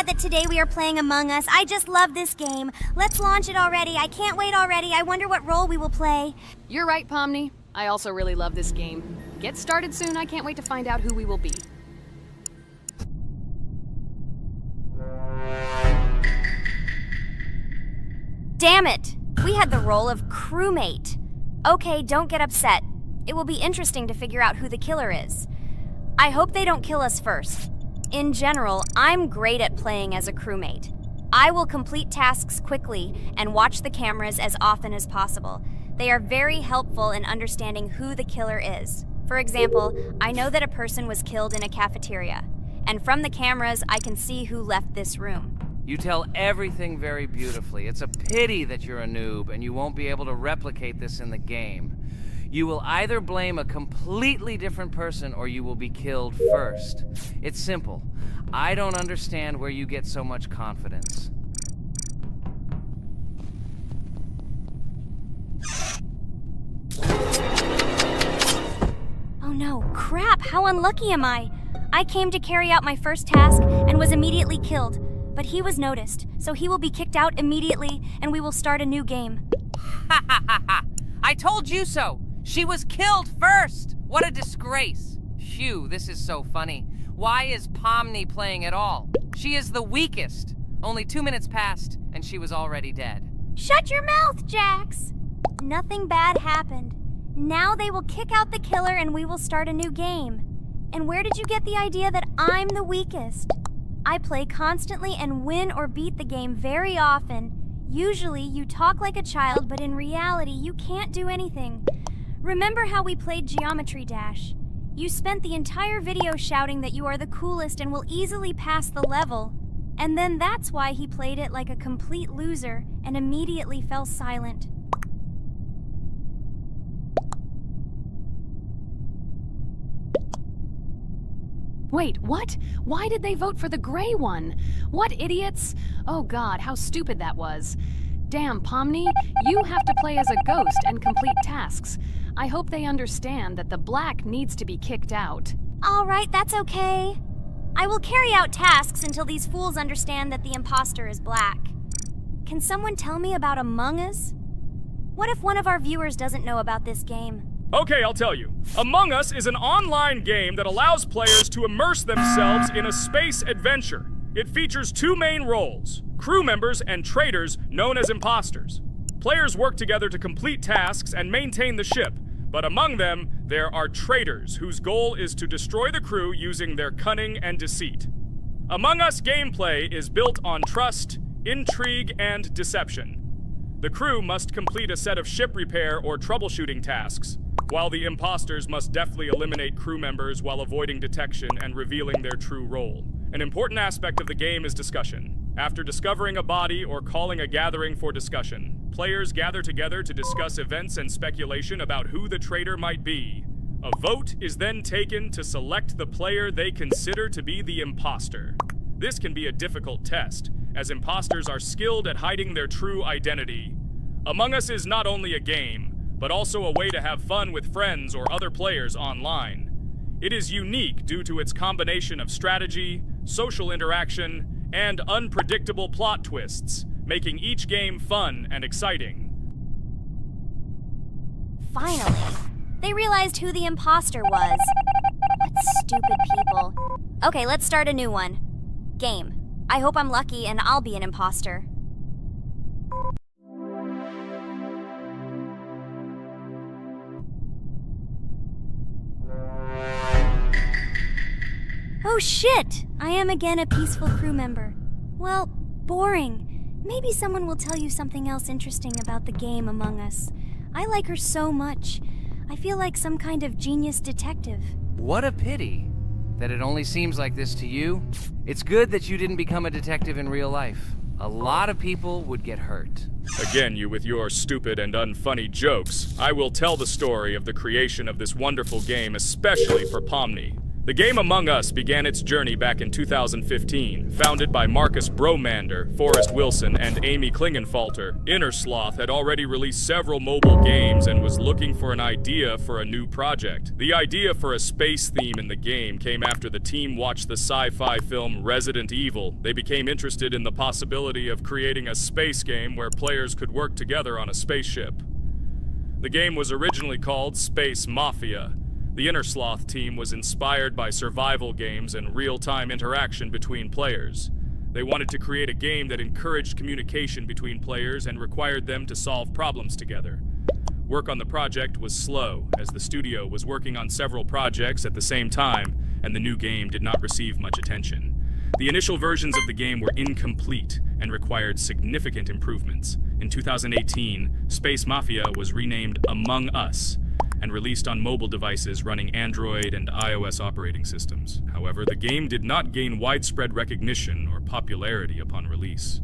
that today we are playing Among Us. I just love this game. Let's launch it already. I can't wait already. I wonder what role we will play. You're right, Pomni. I also really love this game. Get started soon. I can't wait to find out who we will be. Damn it! We had the role of crewmate. Okay, don't get upset. It will be interesting to figure out who the killer is. I hope they don't kill us first. In general, I'm great at playing as a crewmate. I will complete tasks quickly and watch the cameras as often as possible. They are very helpful in understanding who the killer is. For example, I know that a person was killed in a cafeteria, and from the cameras, I can see who left this room. You tell everything very beautifully. It's a pity that you're a noob and you won't be able to replicate this in the game. You will either blame a completely different person or you will be killed first. It's simple. I don't understand where you get so much confidence. Oh no, crap, how unlucky am I? I came to carry out my first task and was immediately killed. But he was noticed, so he will be kicked out immediately, and we will start a new game. Ha ha ha ha! I told you so! She was killed first! What a disgrace! Phew, this is so funny. Why is Pomni playing at all? She is the weakest. Only 2 minutes passed, and she was already dead. Shut your mouth, Jax! Nothing bad happened. Now they will kick out the killer, and we will start a new game. And where did you get the idea that I'm the weakest? I play constantly and win or beat the game very often. Usually, you talk like a child, but in reality, you can't do anything. Remember how we played Geometry Dash? You spent the entire video shouting that you are the coolest and will easily pass the level. And then that's why he played it like a complete loser and immediately fell silent. Wait, what? Why did they vote for the gray one? What idiots? Oh god, how stupid that was. Damn, Pomni, you have to play as a ghost and complete tasks. I hope they understand that the black needs to be kicked out. All right, that's okay. I will carry out tasks until these fools understand that the imposter is black. Can someone tell me about Among Us? What if one of our viewers doesn't know about this game? Okay, I'll tell you. Among Us is an online game that allows players to immerse themselves in a space adventure. It features 2 main roles, crew members and traitors known as imposters. Players work together to complete tasks and maintain the ship, but among them, there are traitors whose goal is to destroy the crew using their cunning and deceit. Among Us gameplay is built on trust, intrigue, and deception. The crew must complete a set of ship repair or troubleshooting tasks, while the imposters must deftly eliminate crew members while avoiding detection and revealing their true role. An important aspect of the game is discussion. After discovering a body or calling a gathering for discussion, players gather together to discuss events and speculation about who the traitor might be. A vote is then taken to select the player they consider to be the imposter. This can be a difficult test, as imposters are skilled at hiding their true identity. Among Us is not only a game, but also a way to have fun with friends or other players online. It is unique due to its combination of strategy, social interaction, and unpredictable plot twists, making each game fun and exciting. Finally, they realized who the imposter was. What stupid people. Okay, let's start a new one. Game. I hope I'm lucky and I'll be an imposter. Oh shit! I am again a peaceful crew member. Well, boring. Maybe someone will tell you something else interesting about the game Among Us. I like her so much. I feel like some kind of genius detective. What a pity that it only seems like this to you. It's good that you didn't become a detective in real life. A lot of people would get hurt. Again, you with your stupid and unfunny jokes. I will tell the story of the creation of this wonderful game, especially for Pomni. The game Among Us began its journey back in 2015. Founded by Marcus Bromander, Forrest Wilson, and Amy Klingenfalter, Innersloth had already released several mobile games and was looking for an idea for a new project. The idea for a space theme in the game came after the team watched the sci-fi film Resident Evil. They became interested in the possibility of creating a space game where players could work together on a spaceship. The game was originally called Space Mafia. The Innersloth team was inspired by survival games and real-time interaction between players. They wanted to create a game that encouraged communication between players and required them to solve problems together. Work on the project was slow, as the studio was working on several projects at the same time, and the new game did not receive much attention. The initial versions of the game were incomplete and required significant improvements. In 2018, Space Mafia was renamed Among Us and released on mobile devices running Android and iOS operating systems. However, the game did not gain widespread recognition or popularity upon release.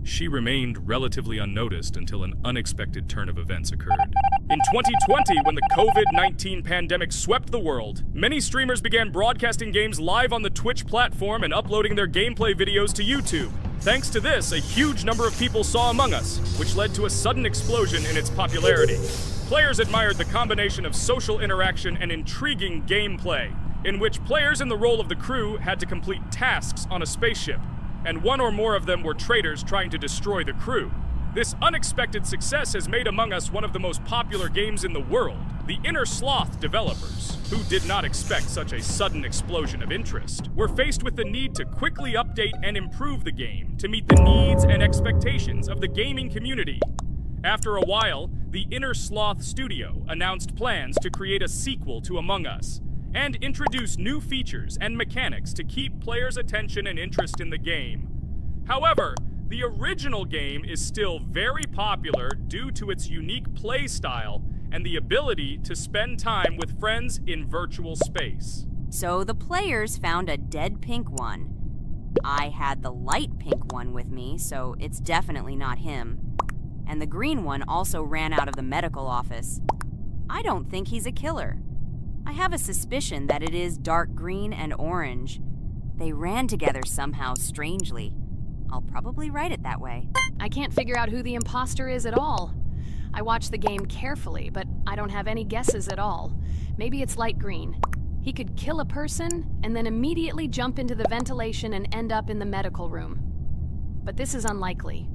She remained relatively unnoticed until an unexpected turn of events occurred. In 2020, when the COVID-19 pandemic swept the world, many streamers began broadcasting games live on the Twitch platform and uploading their gameplay videos to YouTube. Thanks to this, a huge number of people saw Among Us, which led to a sudden explosion in its popularity. Players admired the combination of social interaction and intriguing gameplay, in which players in the role of the crew had to complete tasks on a spaceship, and one or more of them were traitors trying to destroy the crew. This unexpected success has made Among Us one of the most popular games in the world. The Innersloth developers, who did not expect such a sudden explosion of interest, were faced with the need to quickly update and improve the game to meet the needs and expectations of the gaming community. After a while, the Innersloth studio announced plans to create a sequel to Among Us and introduce new features and mechanics to keep players' attention and interest in the game. However, the original game is still very popular due to its unique play style and the ability to spend time with friends in virtual space. So the players found a dead pink one. I had the light pink one with me, so it's definitely not him. And the green one also ran out of the medical office. I don't think he's a killer. I have a suspicion that it is dark green and orange. They ran together somehow strangely. I'll probably write it that way. I can't figure out who the imposter is at all. I watched the game carefully, but I don't have any guesses at all. Maybe it's light green. He could kill a person and then immediately jump into the ventilation and end up in the medical room. But this is unlikely.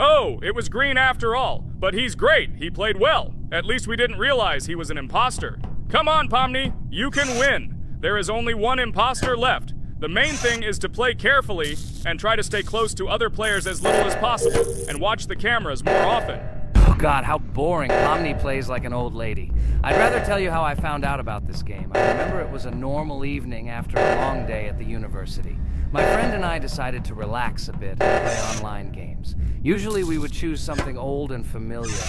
Oh, it was green after all. But he's great. He played well. At least we didn't realize he was an imposter. Come on, Pomni. You can win. There is only one imposter left. The main thing is to play carefully and try to stay close to other players as little as possible and watch the cameras more often. Oh God, how boring. Pomni plays like an old lady. I'd rather tell you how I found out about this game. I remember it was a normal evening after a long day at the university. My friend and I decided to relax a bit and play online games. Usually we would choose something old and familiar,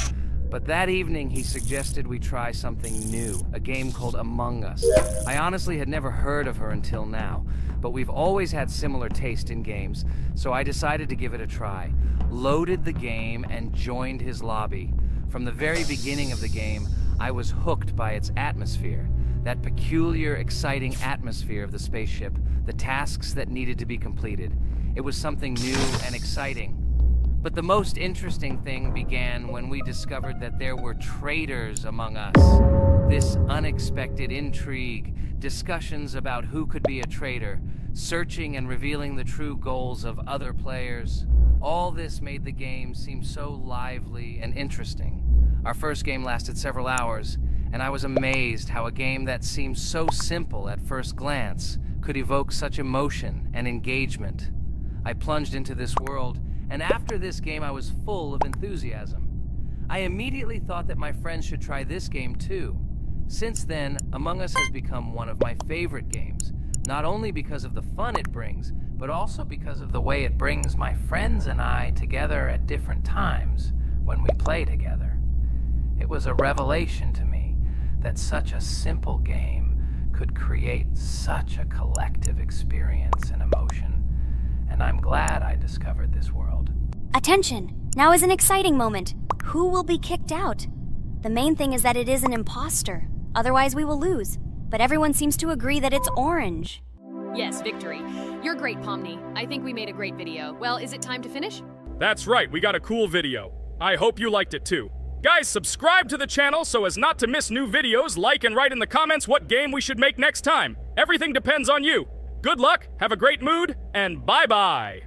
but that evening he suggested we try something new, a game called Among Us. I honestly had never heard of her until now, but we've always had similar taste in games, so I decided to give it a try. Loaded the game and joined his lobby. From the very beginning of the game, I was hooked by its atmosphere. That peculiar, exciting atmosphere of the spaceship, the tasks that needed to be completed. It was something new and exciting. But the most interesting thing began when we discovered that there were traitors among us. This unexpected intrigue, discussions about who could be a traitor, searching and revealing the true goals of other players. All this made the game seem so lively and interesting. Our first game lasted several hours, and I was amazed how a game that seemed so simple at first glance could evoke such emotion and engagement. I plunged into this world, and after this game I was full of enthusiasm. I immediately thought that my friends should try this game too. Since then, Among Us has become one of my favorite games. Not only because of the fun it brings, but also because of the way it brings my friends and I together at different times when we play together. It was a revelation to me that such a simple game could create such a collective experience and emotion, and I'm glad I discovered this world. Attention! Now is an exciting moment. Who will be kicked out? The main thing is that it is an imposter. Otherwise, we will lose. But everyone seems to agree that it's orange. Yes, victory. You're great, Pomni. I think we made a great video. Well, is it time to finish? That's right, we got a cool video. I hope you liked it too. Guys, subscribe to the channel so as not to miss new videos, like and write in the comments what game we should make next time. Everything depends on you. Good luck, have a great mood, and bye-bye.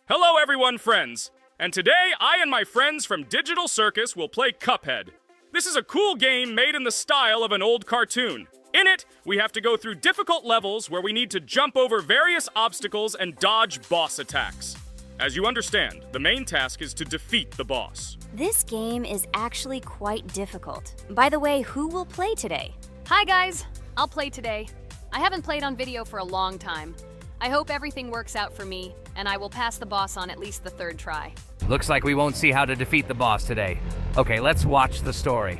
Hello everyone, friends. And today, I and my friends from Digital Circus will play Cuphead. This is a cool game made in the style of an old cartoon. In it, we have to go through difficult levels where we need to jump over various obstacles and dodge boss attacks. As you understand, the main task is to defeat the boss. This game is actually quite difficult. By the way, who will play today? Hi, guys. I'll play today. I haven't played on video for a long time. I hope everything works out for me, and I will pass the boss on at least the 3rd try. Looks like we won't see how to defeat the boss today. Okay, let's watch the story.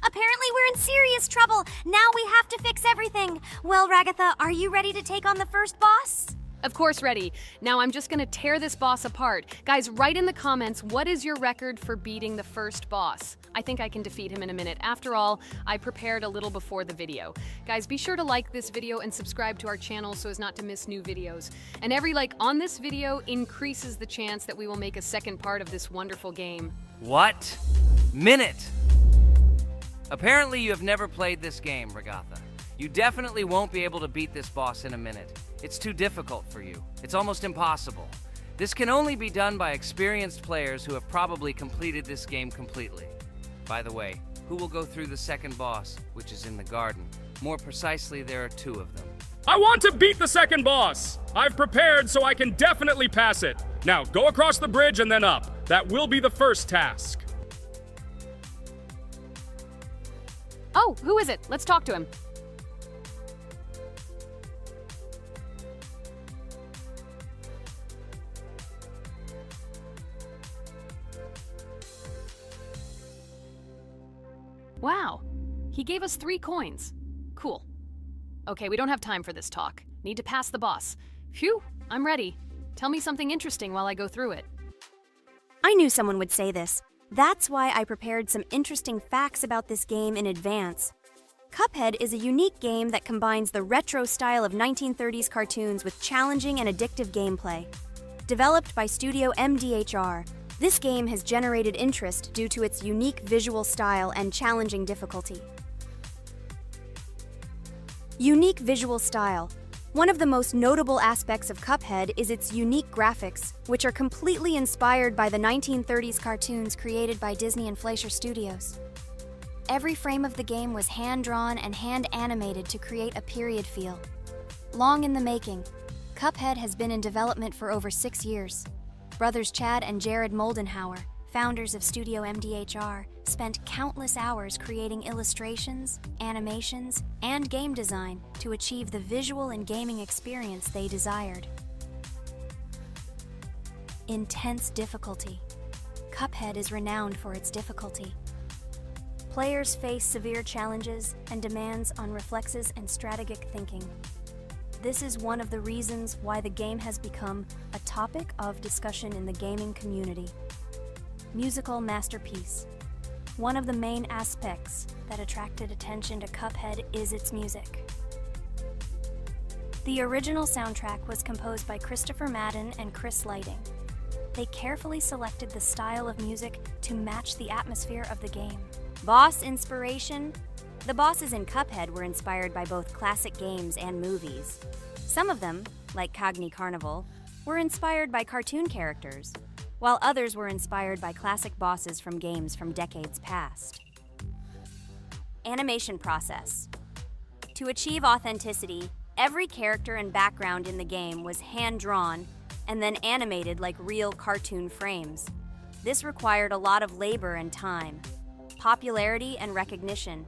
Apparently we're in serious trouble. Now we have to fix everything. Well, Ragatha, are you ready to take on the first boss? Of course, ready. Now I'm just gonna tear this boss apart. Guys, write in the comments, what is your record for beating the first boss? I think I can defeat him in a minute. After all, I prepared a little before the video. Guys, be sure to like this video and subscribe to our channel so as not to miss new videos. And every like on this video increases the chance that we will make a second part of this wonderful game. What? Minute! Apparently you have never played this game, Ragatha. You definitely won't be able to beat this boss in a minute. It's too difficult for you. It's almost impossible. This can only be done by experienced players who have probably completed this game completely. By the way, who will go through the second boss, which is in the garden? More precisely, there are 2 of them. I want to beat the second boss! I've prepared so I can definitely pass it. Now, go across the bridge and then up. That will be the first task. Oh, who is it? Let's talk to him. Wow, he gave us 3 coins. Cool. Okay, we don't have time for this talk. Need to pass the boss. Phew, I'm ready. Tell me something interesting while I go through it. I knew someone would say this. That's why I prepared some interesting facts about this game in advance. Cuphead is a unique game that combines the retro style of 1930s cartoons with challenging and addictive gameplay. Developed by Studio MDHR, this game has generated interest due to its unique visual style and challenging difficulty. Unique visual style. One of the most notable aspects of Cuphead is its unique graphics, which are completely inspired by the 1930s cartoons created by Disney and Fleischer Studios. Every frame of the game was hand-drawn and hand-animated to create a period feel. Long in the making, Cuphead has been in development for over 6 years. Brothers Chad and Jared Moldenhauer, founders of Studio MDHR, spent countless hours creating illustrations, animations, and game design to achieve the visual and gaming experience they desired. intense difficulty. Cuphead is renowned for its difficulty. Players face severe challenges and demands on reflexes and strategic thinking. This is one of the reasons why the game has become a topic of discussion in the gaming community. Musical masterpiece. One of the main aspects that attracted attention to Cuphead is its music. The original soundtrack was composed by Christopher Madden and Chris Lighting. They carefully selected the style of music to match the atmosphere of the game. Boss inspiration. The bosses in Cuphead were inspired by both classic games and movies. Some of them, like Cogni Carnival, were inspired by cartoon characters, while others were inspired by classic bosses from games from decades past. Animation process. To achieve authenticity, every character and background in the game was hand-drawn and then animated like real cartoon frames. This required a lot of labor and time. Popularity and recognition.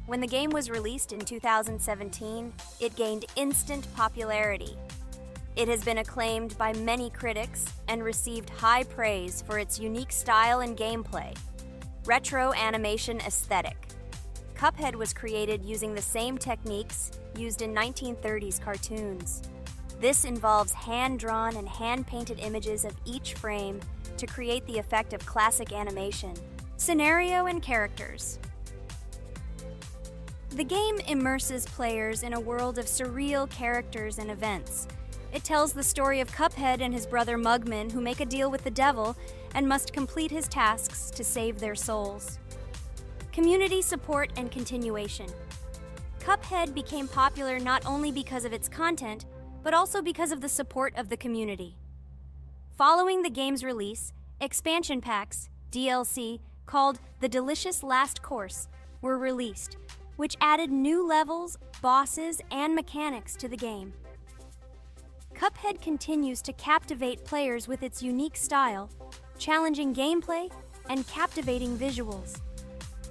When the game was released in 2017, it gained instant popularity. It has been acclaimed by many critics and received high praise for its unique style and gameplay. Retro animation aesthetic. Cuphead was created using the same techniques used in 1930s cartoons. This involves hand-drawn and hand-painted images of each frame to create the effect of classic animation. Scenario and characters. The game immerses players in a world of surreal characters and events. It tells the story of Cuphead and his brother Mugman, who make a deal with the devil and must complete his tasks to save their souls. Community support and continuation. Cuphead became popular not only because of its content, but also because of the support of the community. Following the game's release, expansion packs, DLC, called The Delicious Last Course, were released, which added new levels, bosses, and mechanics to the game. Cuphead continues to captivate players with its unique style, challenging gameplay, and captivating visuals.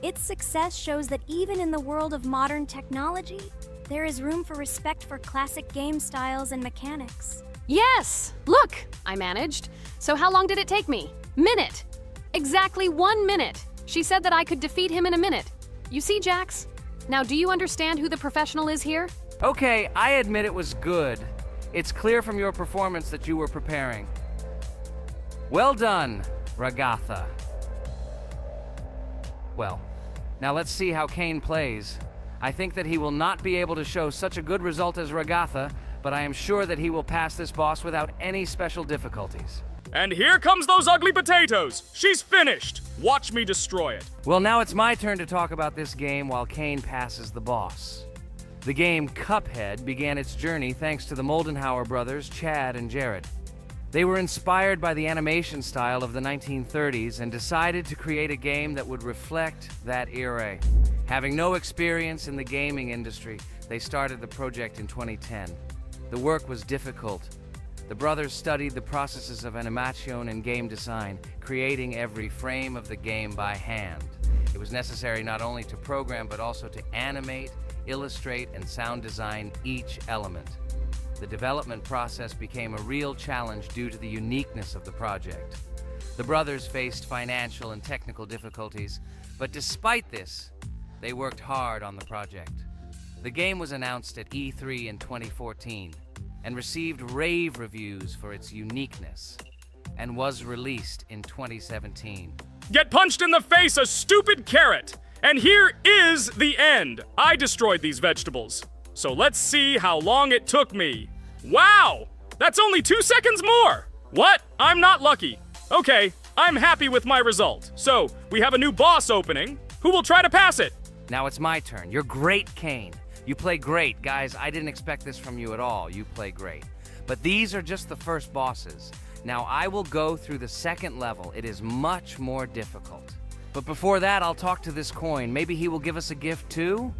Its success shows that even in the world of modern technology, there is room for respect for classic game styles and mechanics. Yes! Look! I managed. So how long did it take me? Minute! Exactly 1 minute! She said that I could defeat him in a minute. You see, Jax? Now, do you understand who the professional is here? Okay, I admit it was good. It's clear from your performance that you were preparing. Well done, Ragatha. Well, now let's see how Kane plays. I think that he will not be able to show such a good result as Ragatha, but I am sure that he will pass this boss without any special difficulties. And here comes those ugly potatoes! She's finished! Watch me destroy it. Well, now it's my turn to talk about this game while Kane passes the boss. The game Cuphead began its journey thanks to the Moldenhauer brothers, Chad and Jared. They were inspired by the animation style of the 1930s and decided to create a game that would reflect that era. Having no experience in the gaming industry, they started the project in 2010. The work was difficult. The brothers studied the processes of animation and game design, creating every frame of the game by hand. It was necessary not only to program, but also to animate, illustrate, and sound design each element. The development process became a real challenge due to the uniqueness of the project. The brothers faced financial and technical difficulties, but despite this, they worked hard on the project. The game was announced at E3 in 2014 and received rave reviews for its uniqueness, and was released in 2017. Get punched in the face, a stupid carrot! And here is the end. I destroyed these vegetables. So let's see how long it took me. Wow! That's only 2 seconds more! What? I'm not lucky. Okay, I'm happy with my result. So, we have a new boss opening. Who will try to pass it? Now it's my turn. You're great, Kane. You play great. Guys, I didn't expect this from you at all. You play great. But these are just the first bosses. Now I will go through the second level. It is much more difficult. But before that, I'll talk to this coin. Maybe he will give us a gift too?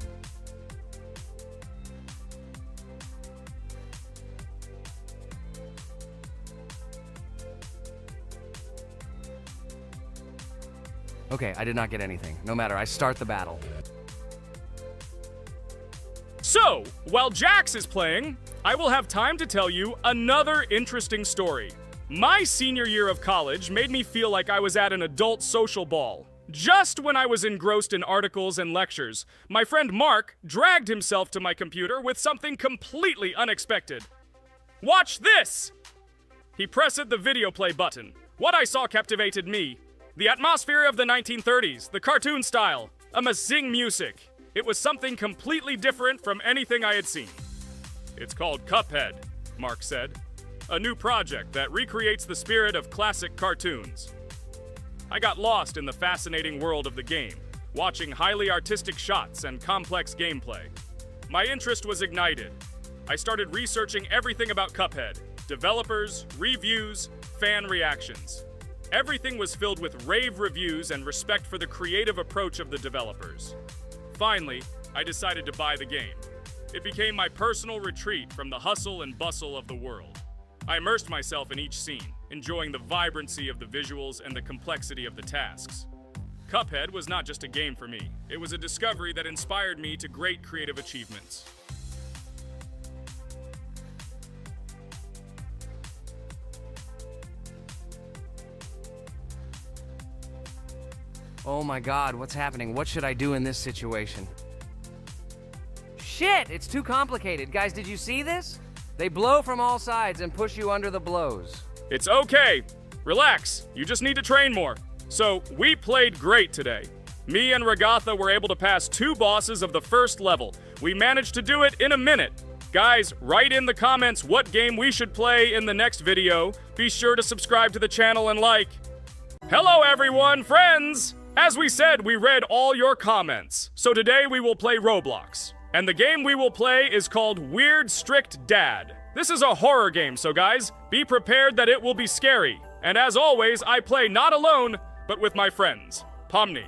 Okay, I did not get anything. No matter, I start the battle. So, while Jax is playing, I will have time to tell you another interesting story. My senior year of college made me feel like I was at an adult social ball. Just when I was engrossed in articles and lectures, my friend Mark dragged himself to my computer with something completely unexpected. Watch this! He pressed the video play button. What I saw captivated me. The atmosphere of the 1930s, the cartoon style, amazing music. It was something completely different from anything I had seen. It's called Cuphead, Mark said. A new project that recreates the spirit of classic cartoons. I got lost in the fascinating world of the game, watching highly artistic shots and complex gameplay. My interest was ignited. I started researching everything about Cuphead, developers, reviews, fan reactions. Everything was filled with rave reviews and respect for the creative approach of the developers. Finally, I decided to buy the game. It became my personal retreat from the hustle and bustle of the world. I immersed myself in each scene, enjoying the vibrancy of the visuals and the complexity of the tasks. Cuphead was not just a game for me. It was a discovery that inspired me to great creative achievements. Oh my God, what's happening? What should I do in this situation? Shit, it's too complicated. Guys, did you see this? They blow from all sides and push you under the blows. It's okay. Relax. You just need to train more. So, we played great today. Me and Ragatha were able to pass 2 bosses of the first level. We managed to do it in a minute. Guys, write in the comments what game we should play in the next video. Be sure to subscribe to the channel and like. Hello everyone, friends! As we said, we read all your comments. So today we will play Roblox. And the game we will play is called Weird Strict Dad. This is a horror game, so guys, be prepared that it will be scary. And as always, I play not alone, but with my friends, Pomni,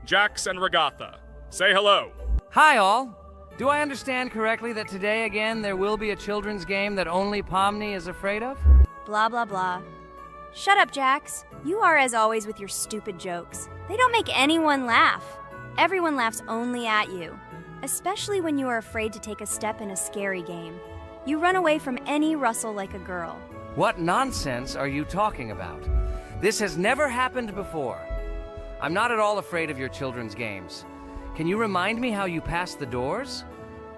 Jax, and Ragatha. Say hello. Hi all. Do I understand correctly that today again there will be a children's game that only Pomni is afraid of? Blah, blah, blah. Shut up, Jax. You are as always with your stupid jokes. They don't make anyone laugh. Everyone laughs only at you. Especially when you are afraid to take a step in a scary game. You run away from any rustle like a girl. What nonsense are you talking about? This has never happened before. I'm not at all afraid of your children's games. Can you remind me how you passed the doors?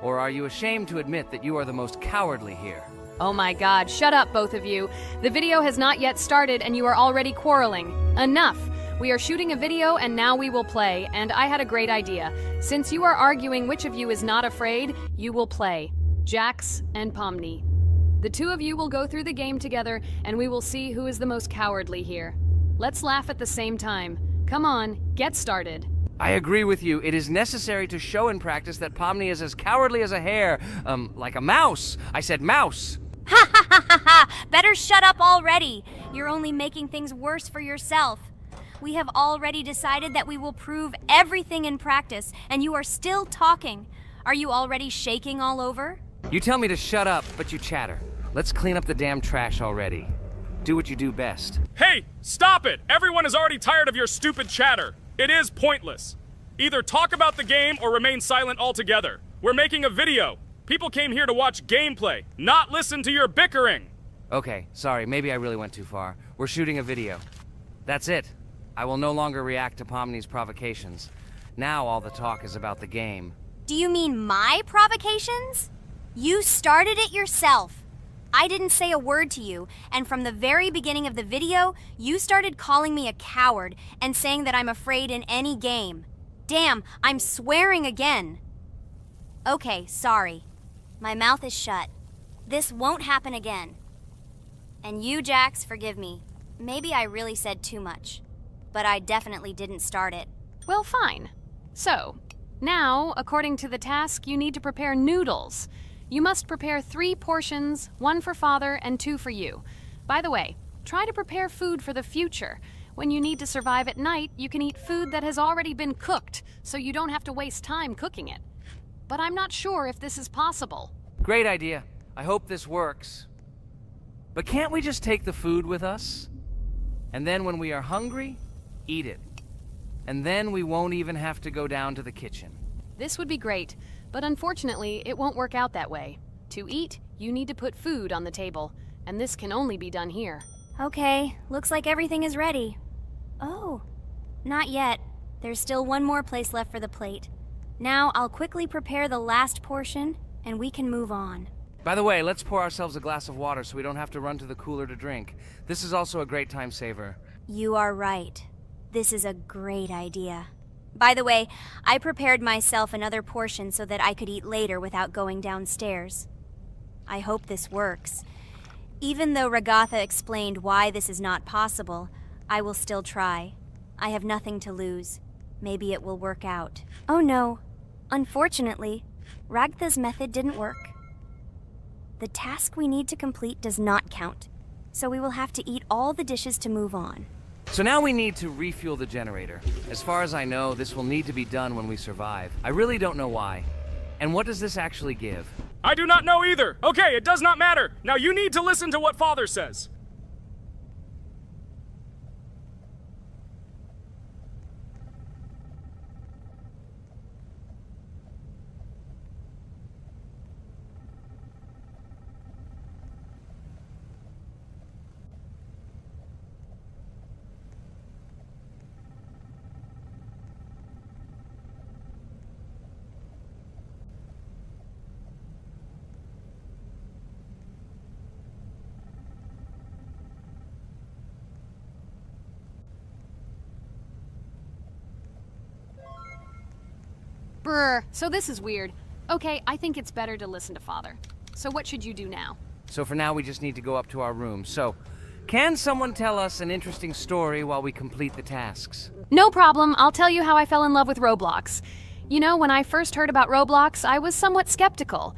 Or are you ashamed to admit that you are the most cowardly here? Oh my God, shut up, both of you. The video has not yet started and you are already quarreling. Enough. We are shooting a video and now we will play, and I had a great idea. Since you are arguing which of you is not afraid, you will play. Jax and Pomni. The 2 of you will go through the game together and we will see who is the most cowardly here. Let's laugh at the same time. Come on, get started. I agree with you. It is necessary to show in practice that Pomni is as cowardly as a hare. Like a mouse. I said mouse. Ha ha ha ha ha! Better shut up already. You're only making things worse for yourself. We have already decided that we will prove everything in practice, and you are still talking. Are you already shaking all over? You tell me to shut up, but you chatter. Let's clean up the damn trash already. Do what you do best. Hey, stop it! Everyone is already tired of your stupid chatter. It is pointless. Either talk about the game or remain silent altogether. We're making a video. People came here to watch gameplay, not listen to your bickering. Okay, sorry, maybe I really went too far. We're shooting a video. That's it. I will no longer react to Pomni's provocations. Now all the talk is about the game. Do you mean my provocations? You started it yourself. I didn't say a word to you, and from the very beginning of the video, you started calling me a coward and saying that I'm afraid in any game. Damn, I'm swearing again. Okay, sorry. My mouth is shut. This won't happen again. And you, Jax, forgive me. Maybe I really said too much. But I definitely didn't start it. Well, fine. So, now, according to the task, you need to prepare noodles. You must prepare 3 portions, 1 for Father and 2 for you. By the way, try to prepare food for the future. When you need to survive at night, you can eat food that has already been cooked, so you don't have to waste time cooking it. But I'm not sure if this is possible. Great idea. I hope this works. But can't we just take the food with us? And then when we are hungry, eat it. And then we won't even have to go down to the kitchen. This would be great, but unfortunately, it won't work out that way. To eat, you need to put food on the table, and this can only be done here. Okay, looks like everything is ready. Oh, not yet. There's still one more place left for the plate. Now I'll quickly prepare the last portion, and we can move on. By the way, let's pour ourselves a glass of water so we don't have to run to the cooler to drink. This is also a great time saver. You are right. This is a great idea. By the way, I prepared myself another portion so that I could eat later without going downstairs. I hope this works. Even though Ragatha explained why this is not possible, I will still try. I have nothing to lose. Maybe it will work out. Oh no. Unfortunately, Ragatha's method didn't work. The task we need to complete does not count, so we will have to eat all the dishes to move on. So now we need to refuel the generator. As far as I know, this will need to be done when we survive. I really don't know why. And what does this actually give? I do not know either. Okay, it does not matter. Now you need to listen to what Father says. Brr, so this is weird. Okay, I think it's better to listen to Father. So what should you do now? So for now, we just need to go up to our room. So, can someone tell us an interesting story while we complete the tasks? No problem, I'll tell you how I fell in love with Roblox. You know, when I first heard about Roblox, I was somewhat skeptical.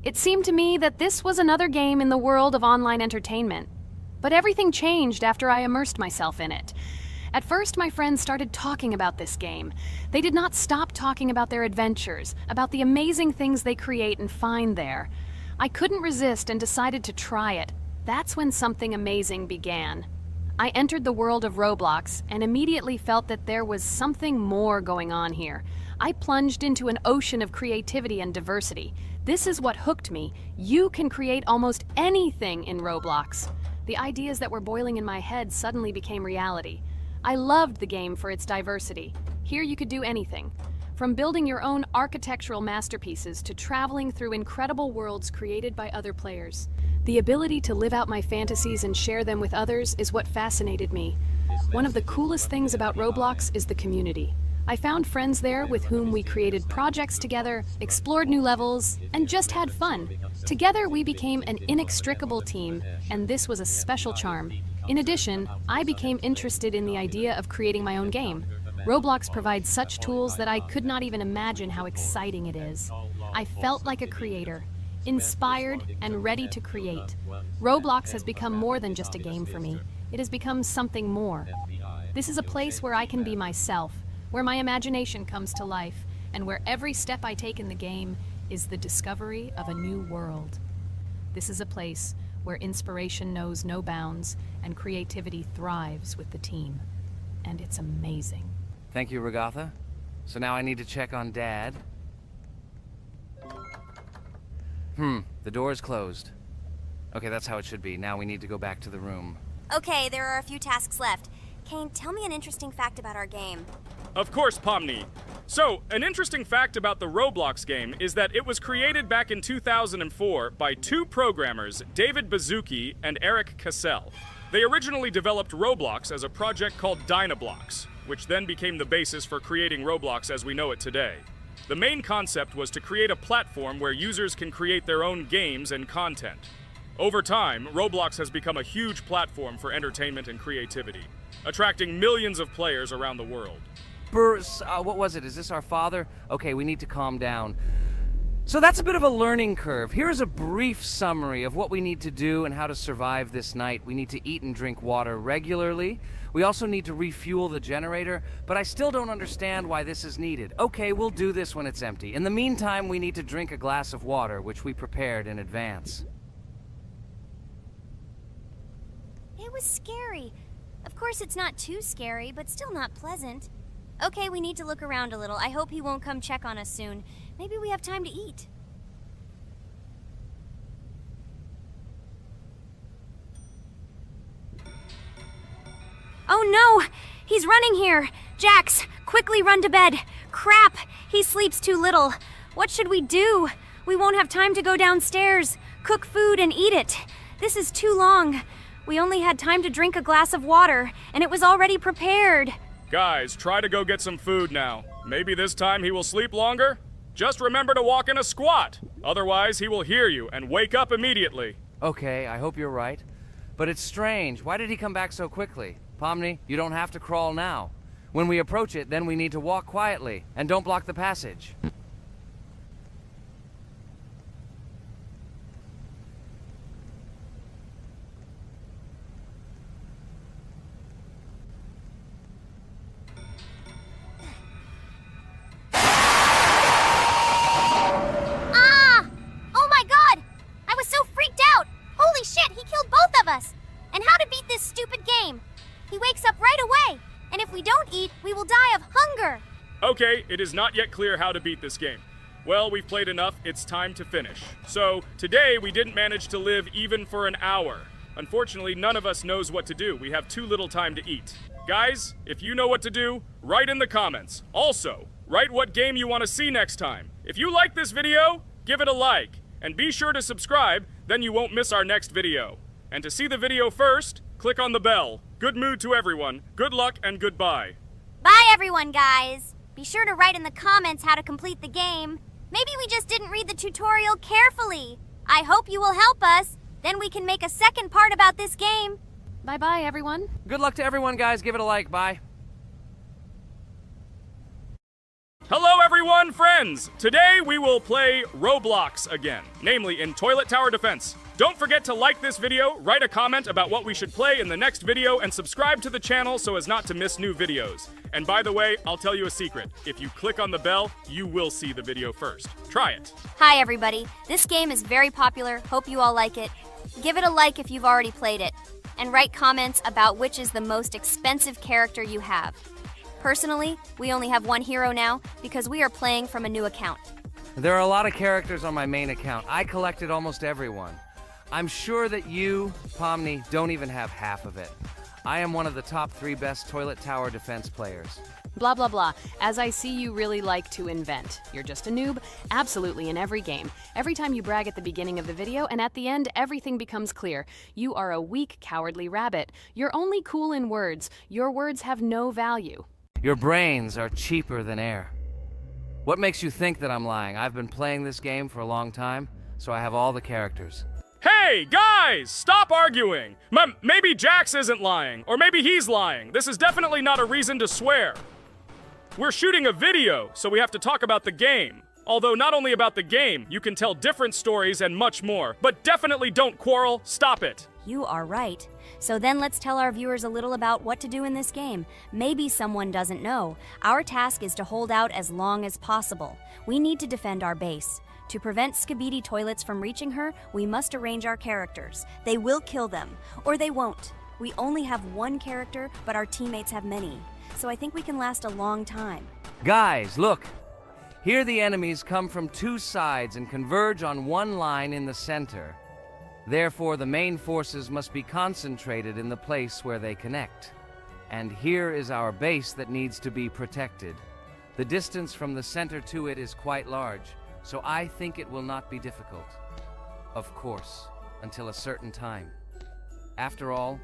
It seemed to me that this was another game in the world of online entertainment. But everything changed after I immersed myself in it. At first, my friends started talking about this game. They did not stop talking about their adventures, about the amazing things they create and find there. I couldn't resist and decided to try it. That's when something amazing began. I entered the world of Roblox and immediately felt that there was something more going on here. I plunged into an ocean of creativity and diversity. This is what hooked me. You can create almost anything in Roblox. The ideas that were boiling in my head suddenly became reality. I loved the game for its diversity. Here you could do anything. From building your own architectural masterpieces to traveling through incredible worlds created by other players. The ability to live out my fantasies and share them with others is what fascinated me. One of the coolest things about Roblox is the community. I found friends there with whom we created projects together, explored new levels, and just had fun. Together we became an inextricable team, and this was a special charm. In addition, I became interested in the idea of creating my own game. Roblox provides such tools that I could not even imagine how exciting it is. I felt like a creator, inspired and ready to create. Roblox has become more than just a game for me. It has become something more. This is a place where I can be myself, where my imagination comes to life, and where every step I take in the game is the discovery of a new world. This is a place where inspiration knows no bounds and creativity thrives with the team. And it's amazing. Thank you, Ragatha. So now I need to check on Dad. The door is closed. Okay, that's how it should be. Now we need to go back to the room. Okay, there are a few tasks left. Kane, tell me an interesting fact about our game. Of course, Pomni. So, an interesting fact about the Roblox game is that it was created back in 2004 by two programmers, David Baszucki and Eric Cassell. They originally developed Roblox as a project called Dynablocks, which then became the basis for creating Roblox as we know it today. The main concept was to create a platform where users can create their own games and content. Over time, Roblox has become a huge platform for entertainment and creativity, attracting millions of players around the world. What was it? Is this our father? Okay, we need to calm down. So that's a bit of a learning curve. Here's a brief summary of what we need to do and how to survive this night. We need to eat and drink water regularly. We also need to refuel the generator, but I still don't understand why this is needed. Okay, we'll do this when it's empty. In the meantime, we need to drink a glass of water, which we prepared in advance. It was scary. Of course, it's not too scary, but still not pleasant. Okay, we need to look around a little. I hope he won't come check on us soon. Maybe we have time to eat. Oh no! He's running here! Jax, quickly run to bed! Crap! He sleeps too little. What should we do? We won't have time to go downstairs, cook food, and eat it. This is too long. We only had time to drink a glass of water, and it was already prepared. Guys, try to go get some food now. Maybe this time he will sleep longer? Just remember to walk in a squat. Otherwise, he will hear you and wake up immediately. Okay, I hope you're right. But it's strange. Why did he come back so quickly? Pomni, you don't have to crawl now. When we approach it, then we need to walk quietly, and don't block the passage. Ah! Oh my god! I was so freaked out! Holy shit, he killed both of us! And how to beat this stupid game? He wakes up right away, and if we don't eat, we will die of hunger! Okay, it is not yet clear how to beat this game. Well, we've played enough, it's time to finish. So, today we didn't manage to live even for an hour. Unfortunately, none of us knows what to do. We have too little time to eat. Guys, if you know what to do, write in the comments. Also, write what game you want to see next time. If you like this video, give it a like. And be sure to subscribe, then you won't miss our next video. And to see the video first, click on the bell. Good mood to everyone, good luck, and goodbye. Bye everyone, guys! Be sure to write in the comments how to complete the game. Maybe we just didn't read the tutorial carefully. I hope you will help us. Then we can make a second part about this game. Bye-bye, everyone. Good luck to everyone, guys. Give it a like. Bye. Hello everyone, friends! Today we will play Roblox again, namely in Toilet Tower Defense. Don't forget to like this video, write a comment about what we should play in the next video, and subscribe to the channel so as not to miss new videos. And by the way, I'll tell you a secret. If you click on the bell, you will see the video first. Try it. Hi everybody. This game is very popular. Hope you all like it. Give it a like if you've already played it. And write comments about which is the most expensive character you have. Personally, we only have one hero now because we are playing from a new account. There are a lot of characters on my main account. I collected almost everyone. I'm sure that you, Pomni, don't even have half of it. I am one of the top 3 best Toilet Tower Defense players. Blah, blah, blah. As I see, you really like to invent. You're just a noob, absolutely in every game. Every time you brag at the beginning of the video, and at the end, everything becomes clear. You are a weak, cowardly rabbit. You're only cool in words. Your words have no value. Your brains are cheaper than air. What makes you think that I'm lying? I've been playing this game for a long time, so I have all the characters. Hey, guys! Stop arguing! Maybe Jax isn't lying, or maybe he's lying. This is definitely not a reason to swear. We're shooting a video, so we have to talk about the game. Although not only about the game, you can tell different stories and much more. But definitely don't quarrel. Stop it. You are right. So then let's tell our viewers a little about what to do in this game. Maybe someone doesn't know. Our task is to hold out as long as possible. We need to defend our base. To prevent Skibidi Toilets from reaching her, we must arrange our characters. They will kill them, or they won't. We only have one character, but our teammates have many. So I think we can last a long time. Guys, look! Here the enemies come from 2 sides and converge on one line in the center. Therefore, the main forces must be concentrated in the place where they connect. And here is our base that needs to be protected. The distance from the center to it is quite large, so I think it will not be difficult. Of course, until a certain time. After all,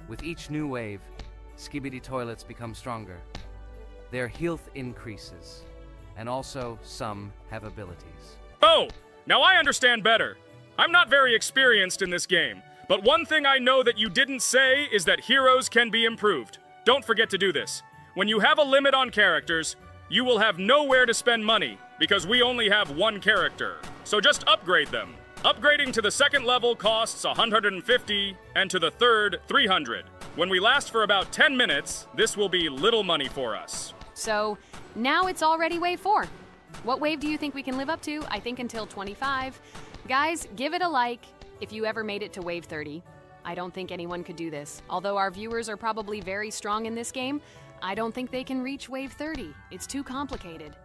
with each new wave, Skibidi Toilets become stronger. Their health increases, and also some have abilities. Oh, now I understand better. I'm not very experienced in this game, but one thing I know that you didn't say is that heroes can be improved. Don't forget to do this. When you have a limit on characters, you will have nowhere to spend money, because we only have one character. So just upgrade them. Upgrading to the 2nd level costs 150, and to the 3rd, 300. When we last for about 10 minutes, this will be little money for us. So, now it's already wave 4. What wave do you think we can live up to? I think until 25. Guys, give it a like if you ever made it to wave 30. I don't think anyone could do this. Although our viewers are probably very strong in this game, I don't think they can reach wave 30. It's too complicated.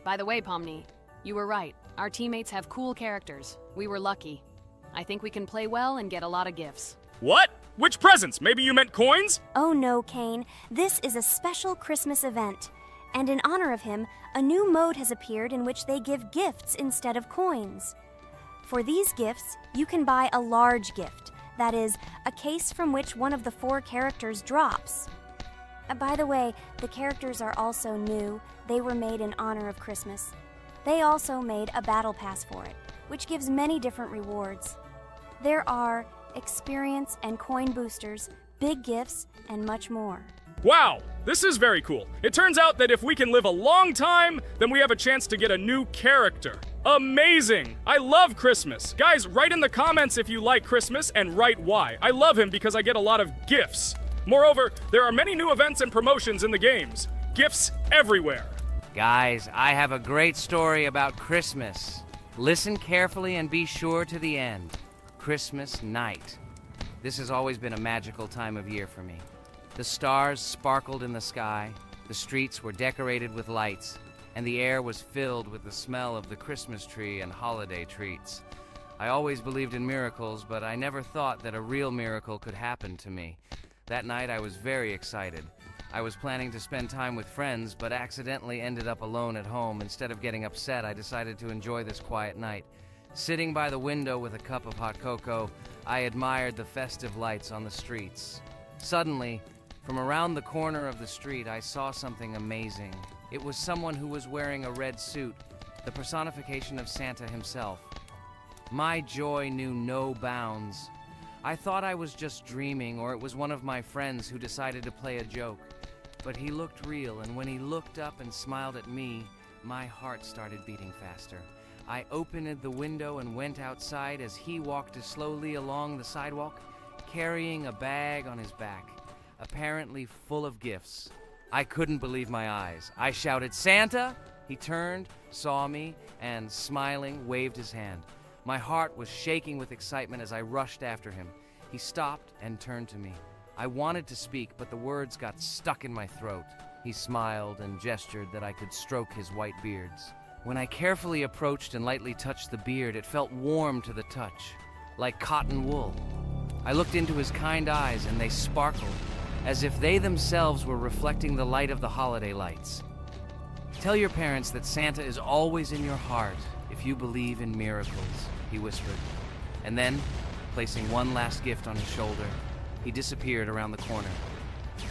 By the way, Pomni, you were right. Our teammates have cool characters. We were lucky. I think we can play well and get a lot of gifts. What? Which presents? Maybe you meant coins? Oh no, Kane. This is a special Christmas event. And in honor of him, a new mode has appeared in which they give gifts instead of coins. For these gifts, you can buy a large gift, that is, a case from which one of the 4 characters drops. By the way, the characters are also new. They were made in honor of Christmas. They also made a battle pass for it, which gives many different rewards. There are experience and coin boosters, big gifts, and much more. Wow, this is very cool. It turns out that if we can live a long time, then we have a chance to get a new character. Amazing! I love Christmas. Guys, write in the comments if you like Christmas and write why. I love him because I get a lot of gifts. Moreover, there are many new events and promotions in the games. Gifts everywhere. Guys, I have a great story about Christmas. Listen carefully and be sure to the end. Christmas night. This has always been a magical time of year for me. The stars sparkled in the sky, the streets were decorated with lights, and the air was filled with the smell of the Christmas tree and holiday treats. I always believed in miracles, but I never thought that a real miracle could happen to me. That night I was very excited. I was planning to spend time with friends, but accidentally ended up alone at home. Instead of getting upset, I decided to enjoy this quiet night. Sitting by the window with a cup of hot cocoa, I admired the festive lights on the streets. Suddenly, from around the corner of the street, I saw something amazing. It was someone who was wearing a red suit, the personification of Santa himself. My joy knew no bounds. I thought I was just dreaming, or it was one of my friends who decided to play a joke. But he looked real, and when he looked up and smiled at me, my heart started beating faster. I opened the window and went outside as he walked slowly along the sidewalk, carrying a bag on his back, apparently full of gifts. I couldn't believe my eyes. I shouted, "Santa!" He turned, saw me, and smiling, waved his hand. My heart was shaking with excitement as I rushed after him. He stopped and turned to me. I wanted to speak, but the words got stuck in my throat. He smiled and gestured that I could stroke his white beards. When I carefully approached and lightly touched the beard, it felt warm to the touch, like cotton wool. I looked into his kind eyes, and they sparkled, as if they themselves were reflecting the light of the holiday lights. "Tell your parents that Santa is always in your heart if you believe in miracles," he whispered. And then, placing one last gift on his shoulder, he disappeared around the corner.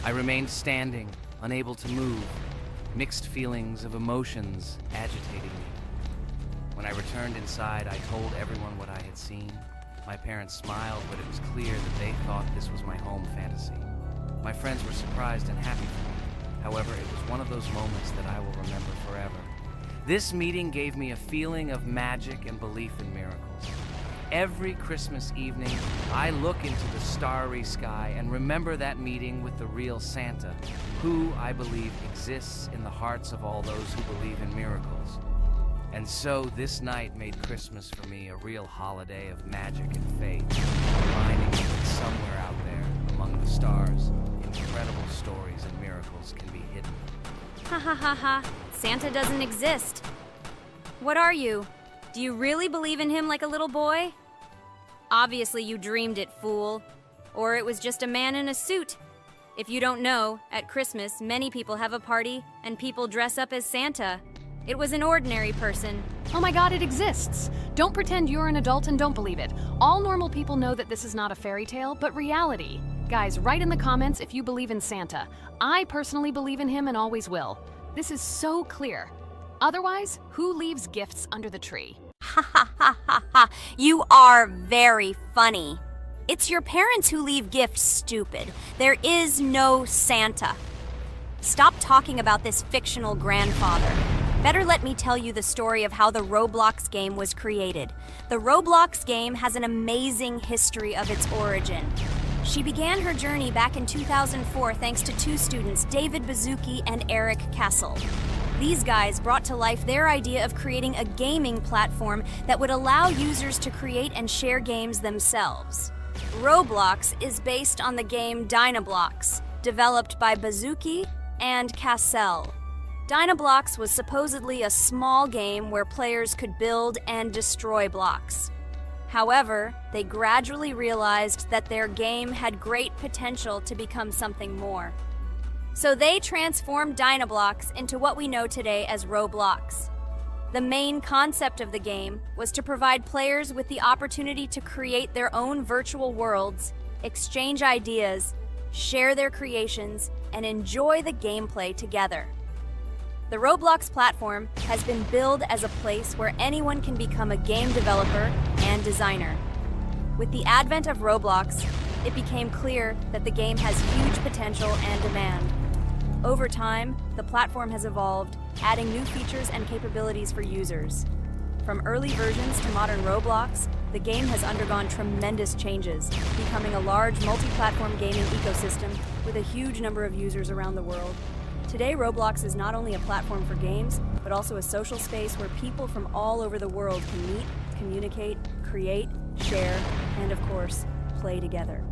I remained standing, unable to move, mixed feelings of emotions agitating me. When I returned inside, I told everyone what I had seen. My parents smiled, but it was clear that they thought this was my home fantasy. My friends were surprised and happy for me. However, it was one of those moments that I will remember forever. This meeting gave me a feeling of magic and belief in miracles. Every Christmas evening, I look into the starry sky and remember that meeting with the real Santa, who, I believe, exists in the hearts of all those who believe in miracles. And so this night made Christmas for me a real holiday of magic and faith, reminding me that somewhere out there, among the stars, incredible stories and miracles can be hidden. Ha ha ha ha. Santa doesn't exist. What are you? Do you really believe in him like a little boy? Obviously you dreamed it, fool. Or it was just a man in a suit. If you don't know, at Christmas, many people have a party and people dress up as Santa. It was an ordinary person. Oh my god, it exists! Don't pretend you're an adult and don't believe it. All normal people know that this is not a fairy tale, but reality. Guys, write in the comments if you believe in Santa. I personally believe in him and always will. This is so clear. Otherwise, who leaves gifts under the tree? Ha ha ha ha ha. You are very funny. It's your parents who leave gifts, stupid. There is no Santa. Stop talking about this fictional grandfather. Better let me tell you the story of how the Roblox game was created. The Roblox game has an amazing history of its origin. She began her journey back in 2004 thanks to 2 students, David Bazuki and Eric Kessel. These guys brought to life their idea of creating a gaming platform that would allow users to create and share games themselves. Roblox is based on the game Dynablox, developed by Bazuki and Cassell. Dynablox was supposedly a small game where players could build and destroy blocks. However, they gradually realized that their game had great potential to become something more. So they transformed Dynablocks into what we know today as Roblox. The main concept of the game was to provide players with the opportunity to create their own virtual worlds, exchange ideas, share their creations, and enjoy the gameplay together. The Roblox platform has been billed as a place where anyone can become a game developer and designer. With the advent of Roblox, it became clear that the game has huge potential and demand. Over time, the platform has evolved, adding new features and capabilities for users. From early versions to modern Roblox, the game has undergone tremendous changes, becoming a large multi-platform gaming ecosystem with a huge number of users around the world. Today, Roblox is not only a platform for games, but also a social space where people from all over the world can meet, communicate, create, share, and of course, play together.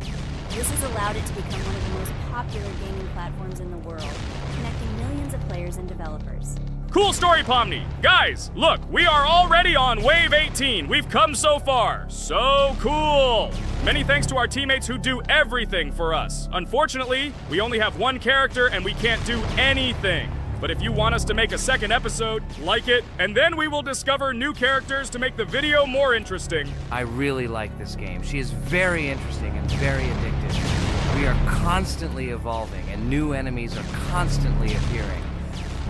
This has allowed it to become one of the most popular gaming platforms in the world, connecting millions of players and developers. Cool story, Pomni. Guys, look, we are already on Wave 18. We've come so far. So cool. Many thanks to our teammates who do everything for us. Unfortunately, we only have one character and we can't do anything. But if you want us to make a second episode, like it, and then we will discover new characters to make the video more interesting. I really like this game. She is very interesting and very addictive. We are constantly evolving and new enemies are constantly appearing.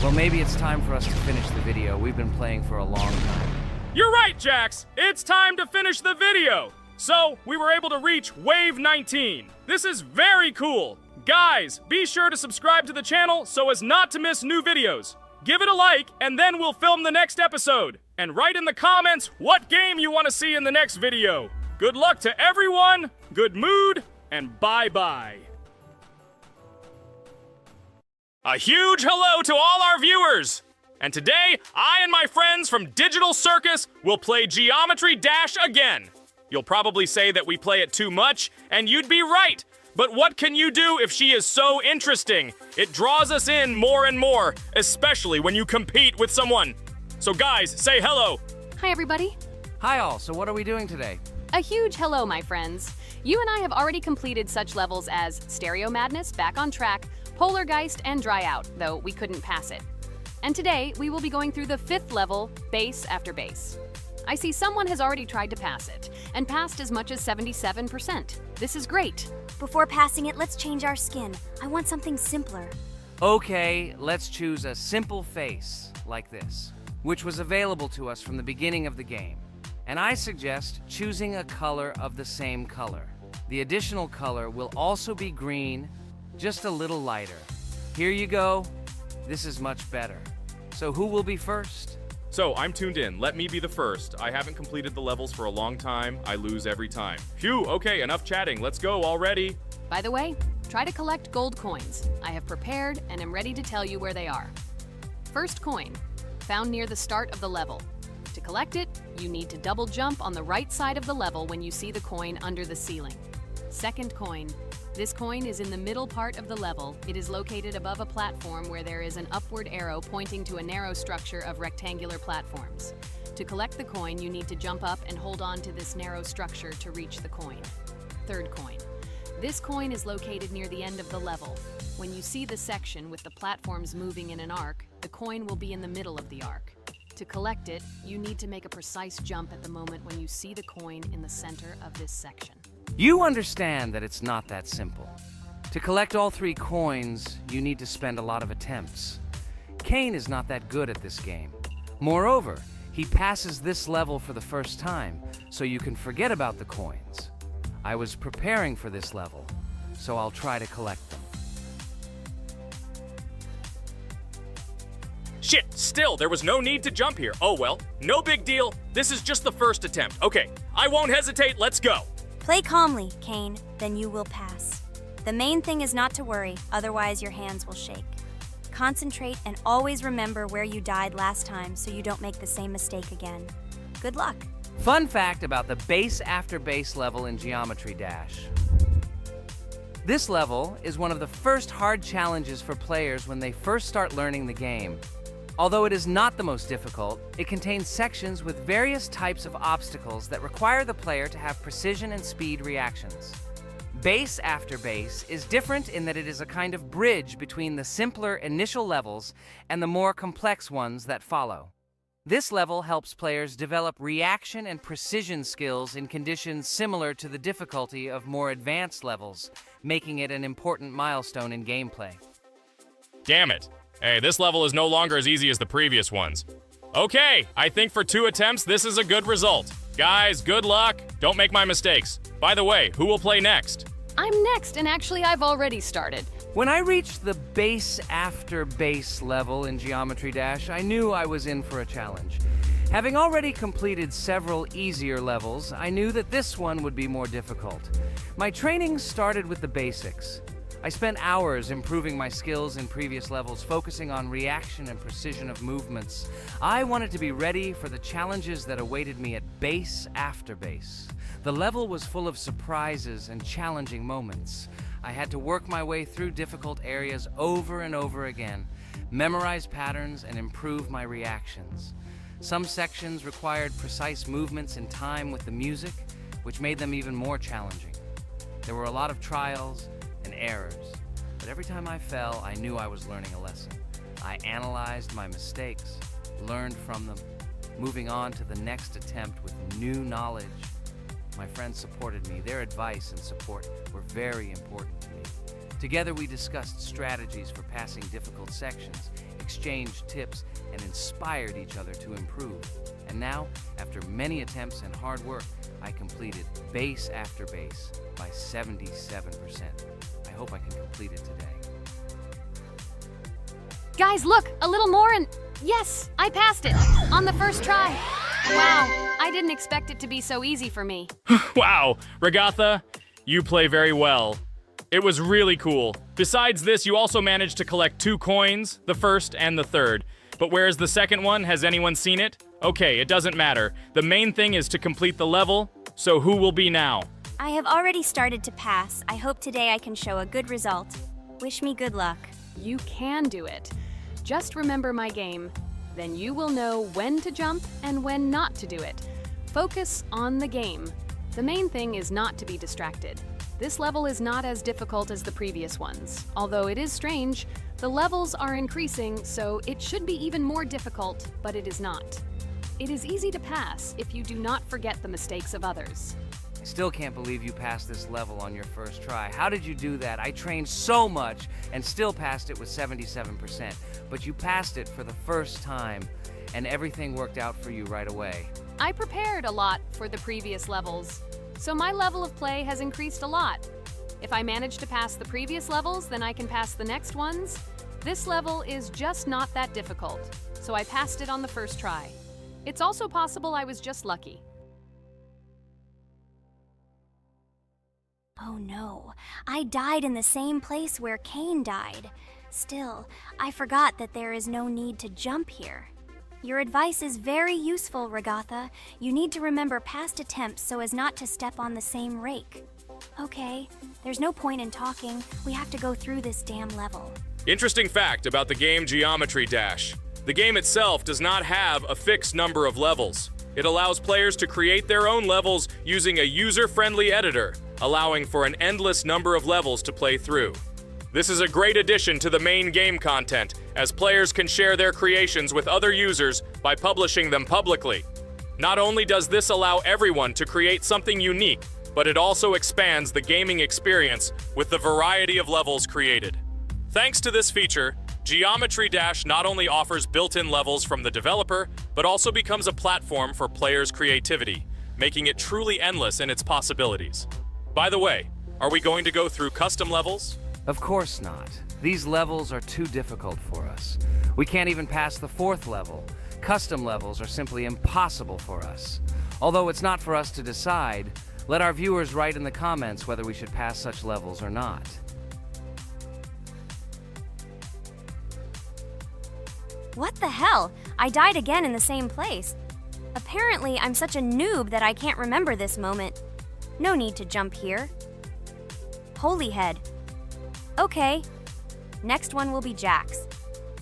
Well, maybe it's time for us to finish the video. We've been playing for a long time. You're right, Jax. It's time to finish the video. So, we were able to reach Wave 19. This is very cool. Guys, be sure to subscribe to the channel so as not to miss new videos. Give it a like, and then we'll film the next episode. And write in the comments what game you want to see in the next video. Good luck to everyone, good mood, and bye-bye. A huge hello to all our viewers! And today, I and my friends from Digital Circus will play Geometry Dash again. You'll probably say that we play it too much, and you'd be right. But what can you do if she is so interesting? It draws us in more and more, especially when you compete with someone. So guys, say hello. Hi, everybody. Hi all, so what are we doing today? A huge hello, my friends. You and I have already completed such levels as Stereo Madness, Back on Track, Polargeist, and Dry Out, though we couldn't pass it. And today, we will be going through the 5th level, Base After Base. I see someone has already tried to pass it, and passed as much as 77%. This is great. Before passing it, let's change our skin. I want something simpler. Okay, let's choose a simple face, like this, which was available to us from the beginning of the game. And I suggest choosing a color of the same color. The additional color will also be green, just a little lighter. Here you go. This is much better. So who will be first? So, I'm tuned in. Let me be the first. I haven't completed the levels for a long time. I lose every time. Phew, okay, enough chatting. Let's go already. By the way, try to collect gold coins. I have prepared and am ready to tell you where they are. First coin, found near the start of the level. To collect it, you need to double jump on the right side of the level when you see the coin under the ceiling. Second coin. This coin is in the middle part of the level. It is located above a platform where there is an upward arrow pointing to a narrow structure of rectangular platforms. To collect the coin, you need to jump up and hold on to this narrow structure to reach the coin. Third coin. This coin is located near the end of the level. When you see the section with the platforms moving in an arc, the coin will be in the middle of the arc. To collect it, you need to make a precise jump at the moment when you see the coin in the center of this section. You understand that it's not that simple. To collect all 3 coins, you need to spend a lot of attempts. Kane is not that good at this game. Moreover, he passes this level for the first time, so you can forget about the coins. I was preparing for this level, so I'll try to collect them. Shit, still, there was no need to jump here. Oh well, no big deal. This is just the first attempt. Okay, I won't hesitate, let's go. Play calmly, Kane, then you will pass. The main thing is not to worry, otherwise your hands will shake. Concentrate and always remember where you died last time so you don't make the same mistake again. Good luck. Fun fact about the Base After Base level in Geometry Dash. This level is one of the first hard challenges for players when they first start learning the game. Although it is not the most difficult, it contains sections with various types of obstacles that require the player to have precision and speed reactions. Base After Base is different in that it is a kind of bridge between the simpler initial levels and the more complex ones that follow. This level helps players develop reaction and precision skills in conditions similar to the difficulty of more advanced levels, making it an important milestone in gameplay. Damn it. Hey, this level is no longer as easy as the previous ones. Okay, I think for 2 attempts, this is a good result. Guys, good luck. Don't make my mistakes. By the way, who will play next? I'm next, and actually I've already started. When I reached the Base After Base level in Geometry Dash, I knew I was in for a challenge. Having already completed several easier levels, I knew that this one would be more difficult. My training started with the basics. I spent hours improving my skills in previous levels, focusing on reaction and precision of movements. I wanted to be ready for the challenges that awaited me at Base After Base. The level was full of surprises and challenging moments. I had to work my way through difficult areas over and over again, memorize patterns, and improve my reactions. Some sections required precise movements in time with the music, which made them even more challenging. There were a lot of trials and errors, but every time I fell, I knew I was learning a lesson. I analyzed my mistakes, learned from them, moving on to the next attempt with new knowledge. My friends supported me. Their advice and support were very important to me. Together we discussed strategies for passing difficult sections, exchanged tips, and inspired each other to improve. And now, after many attempts and hard work, I completed Base After Base by 77%. I hope I can complete it today. Guys, look, a little more and yes, I passed it on the first try. Wow, I didn't expect it to be so easy for me. Wow, Regatha, you play very well. It was really cool. Besides this, you also managed to collect 2 coins, the first and the third. But where's the second one? Has anyone seen it? Okay, it doesn't matter. The main thing is to complete the level, so who will be now? I have already started to pass. I hope today I can show a good result. Wish me good luck. You can do it. Just remember my game. Then you will know when to jump and when not to do it. Focus on the game. The main thing is not to be distracted. This level is not as difficult as the previous ones. Although it is strange, the levels are increasing, so it should be even more difficult, but it is not. It is easy to pass if you do not forget the mistakes of others. I still can't believe you passed this level on your first try. How did you do that? I trained so much and still passed it with 77%. But you passed it for the first time, and everything worked out for you right away. I prepared a lot for the previous levels, so my level of play has increased a lot. If I manage to pass the previous levels, then I can pass the next ones. This level is just not that difficult, so I passed it on the first try. It's also possible I was just lucky. Oh no, I died in the same place where Cain died. Still, I forgot that there is no need to jump here. Your advice is very useful, Regatha. You need to remember past attempts so as not to step on the same rake. Okay, there's no point in talking. We have to go through this damn level. Interesting fact about the game Geometry Dash. The game itself does not have a fixed number of levels. It allows players to create their own levels using a user-friendly editor, allowing for an endless number of levels to play through. This is a great addition to the main game content, as players can share their creations with other users by publishing them publicly. Not only does this allow everyone to create something unique, but it also expands the gaming experience with the variety of levels created. Thanks to this feature, Geometry Dash not only offers built-in levels from the developer, but also becomes a platform for players' creativity, making it truly endless in its possibilities. By the way, are we going to go through custom levels? Of course not. These levels are too difficult for us. We can't even pass the 4th level. Custom levels are simply impossible for us. Although it's not for us to decide, let our viewers write in the comments whether we should pass such levels or not. What the hell? I died again in the same place. Apparently, I'm such a noob that I can't remember this moment. No need to jump here. Holy head. Okay. Next one will be Jax.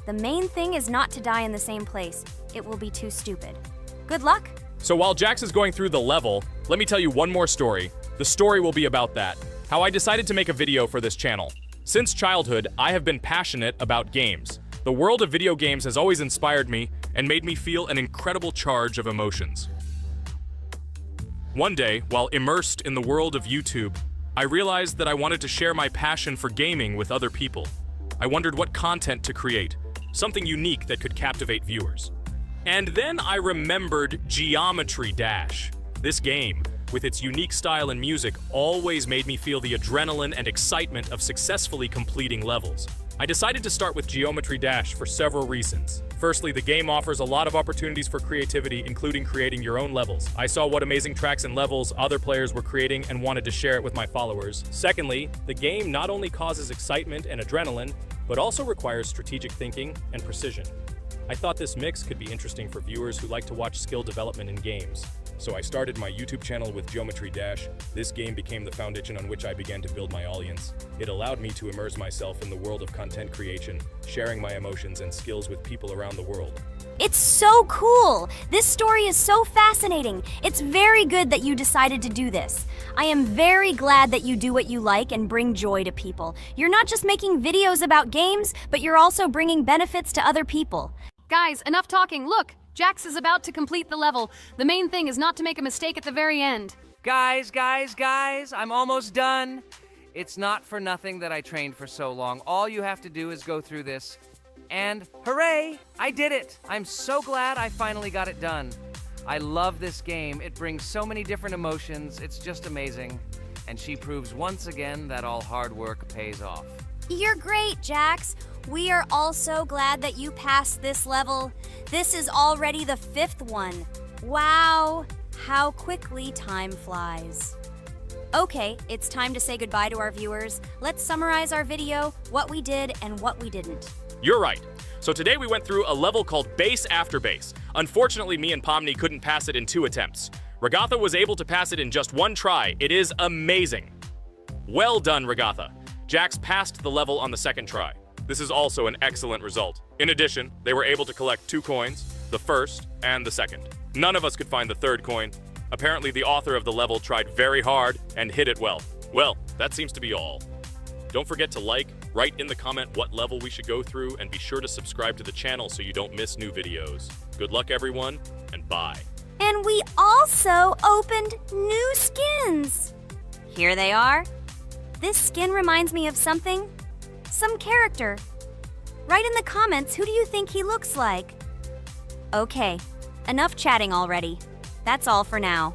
The main thing is not to die in the same place. It will be too stupid. Good luck. So while Jax is going through the level, let me tell you one more story. The story will be about that. How I decided to make a video for this channel. Since childhood, I have been passionate about games. The world of video games has always inspired me and made me feel an incredible charge of emotions. One day, while immersed in the world of YouTube, I realized that I wanted to share my passion for gaming with other people. I wondered what content to create, something unique that could captivate viewers. And then I remembered Geometry Dash. This game, with its unique style and music, always made me feel the adrenaline and excitement of successfully completing levels. I decided to start with Geometry Dash for several reasons. Firstly, the game offers a lot of opportunities for creativity, including creating your own levels. I saw what amazing tracks and levels other players were creating and wanted to share it with my followers. Secondly, the game not only causes excitement and adrenaline, but also requires strategic thinking and precision. I thought this mix could be interesting for viewers who like to watch skill development in games. So I started my YouTube channel with Geometry Dash. This game became the foundation on which I began to build my audience. It allowed me to immerse myself in the world of content creation, sharing my emotions and skills with people around the world. It's so cool! This story is so fascinating. It's very good that you decided to do this. I am very glad that you do what you like and bring joy to people. You're not just making videos about games, but you're also bringing benefits to other people. Guys, enough talking. Look, Jax is about to complete the level. The main thing is not to make a mistake at the very end. Guys, I'm almost done. It's not for nothing that I trained for so long. All you have to do is go through this. And hooray, I did it. I'm so glad I finally got it done. I love this game. It brings so many different emotions. It's just amazing. And she proves once again that all hard work pays off. You're great, Jax. We are all so glad that you passed this level. This is already the 5th one. Wow, how quickly time flies. Okay, it's time to say goodbye to our viewers. Let's summarize our video, what we did and what we didn't. You're right. So today we went through a level called Base After Base. Unfortunately, me and Pomni couldn't pass it in 2 attempts. Ragatha was able to pass it in just 1 try. It is amazing. Well done, Ragatha. Jax passed the level on the 2nd try. This is also an excellent result. In addition, they were able to collect 2 coins, the 1st and the 2nd. None of us could find the 3rd coin. Apparently, the author of the level tried very hard and hit it well. Well, that seems to be all. Don't forget to like, write in the comment what level we should go through, and be sure to subscribe to the channel so you don't miss new videos. Good luck, everyone, and bye. And we also opened new skins. Here they are. This skin reminds me of something. Some character. Write in the comments, who do you think he looks like? Okay, enough chatting already. That's all for now.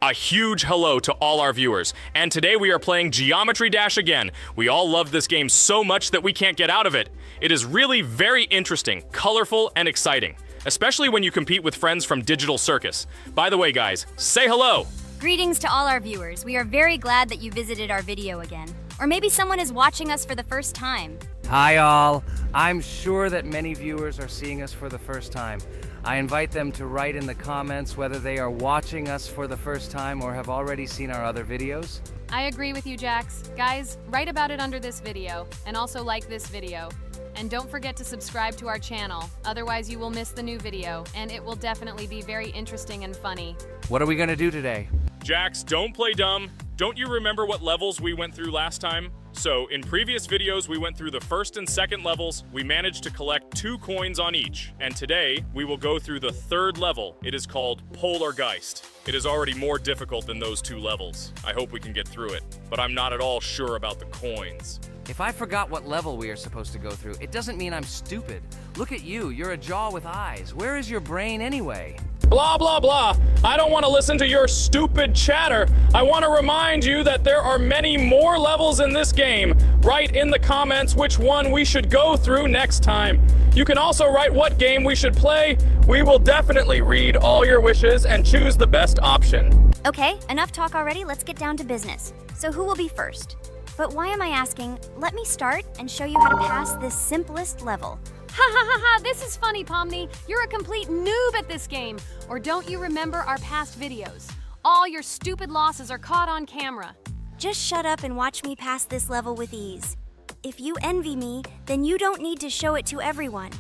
A huge hello to all our viewers, and today we are playing Geometry Dash again. We all love this game so much that we can't get out of it. It is really very interesting, colorful, and exciting, especially when you compete with friends from Digital Circus. By the way, guys, say hello! Greetings to all our viewers. We are very glad that you visited our video again. Or maybe someone is watching us for the first time. Hi all. I'm sure that many viewers are seeing us for the first time. I invite them to write in the comments whether they are watching us for the first time or have already seen our other videos. I agree with you, Jax. Guys, write about it under this video, and also like this video. And don't forget to subscribe to our channel, otherwise you will miss the new video, and it will definitely be very interesting and funny. What are we gonna do today? Jax, don't play dumb. Don't you remember what levels we went through last time? So, in previous videos, we went through the 1st and 2nd levels. We managed to collect 2 coins on each. And today, we will go through the 3rd level. It is called Polargeist. It is already more difficult than those 2 levels. I hope we can get through it, but I'm not at all sure about the coins. If I forgot what level we are supposed to go through, it doesn't mean I'm stupid. Look at you, you're a jaw with eyes. Where is your brain anyway? Blah, blah, blah. I don't want to listen to your stupid chatter. I want to remind you that there are many more levels in this game. Write in the comments which one we should go through next time. You can also write what game we should play. We will definitely read all your wishes and choose the best option. Okay, enough talk already. Let's get down to business. So who will be first? But why am I asking? Let me start and show you how to pass this simplest level. Ha ha ha ha, this is funny, Pomni. You're a complete noob at this game. Or don't you remember our past videos? All your stupid losses are caught on camera. Just shut up and watch me pass this level with ease. If you envy me, then you don't need to show it to everyone.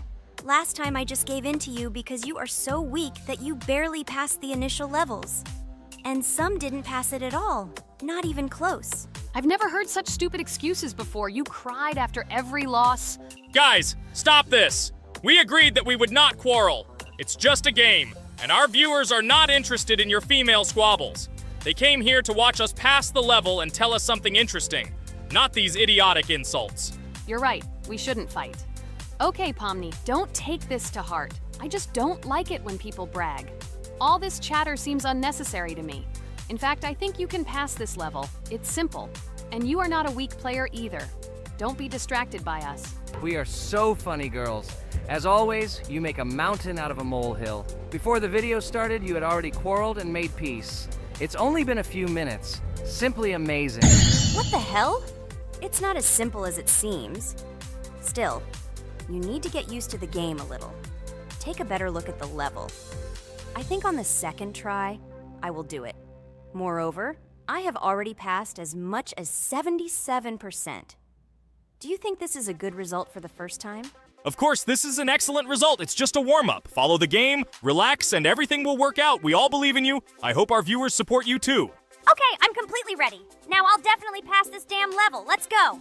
Last time I just gave in to you because you are so weak that you barely passed the initial levels. And some didn't pass it at all, not even close. I've never heard such stupid excuses before. You cried after every loss. Guys, stop this! We agreed that we would not quarrel. It's just a game, and our viewers are not interested in your female squabbles. They came here to watch us pass the level and tell us something interesting, not these idiotic insults. You're right, we shouldn't fight. Okay, Pomni, don't take this to heart. I just don't like it when people brag. All this chatter seems unnecessary to me. In fact, I think you can pass this level. It's simple. And you are not a weak player either. Don't be distracted by us. We are so funny, girls. As always, you make a mountain out of a molehill. Before the video started, you had already quarreled and made peace. It's only been a few minutes. Simply amazing. What the hell? It's not as simple as it seems. Still, you need to get used to the game a little. Take a better look at the level. I think on the second try, I will do it. Moreover, I have already passed as much as 77%. Do you think this is a good result for the first time? Of course, this is an excellent result. It's just a warm-up. Follow the game, relax, and everything will work out. We all believe in you. I hope our viewers support you too. Okay, I'm completely ready. Now I'll definitely pass this damn level. Let's go.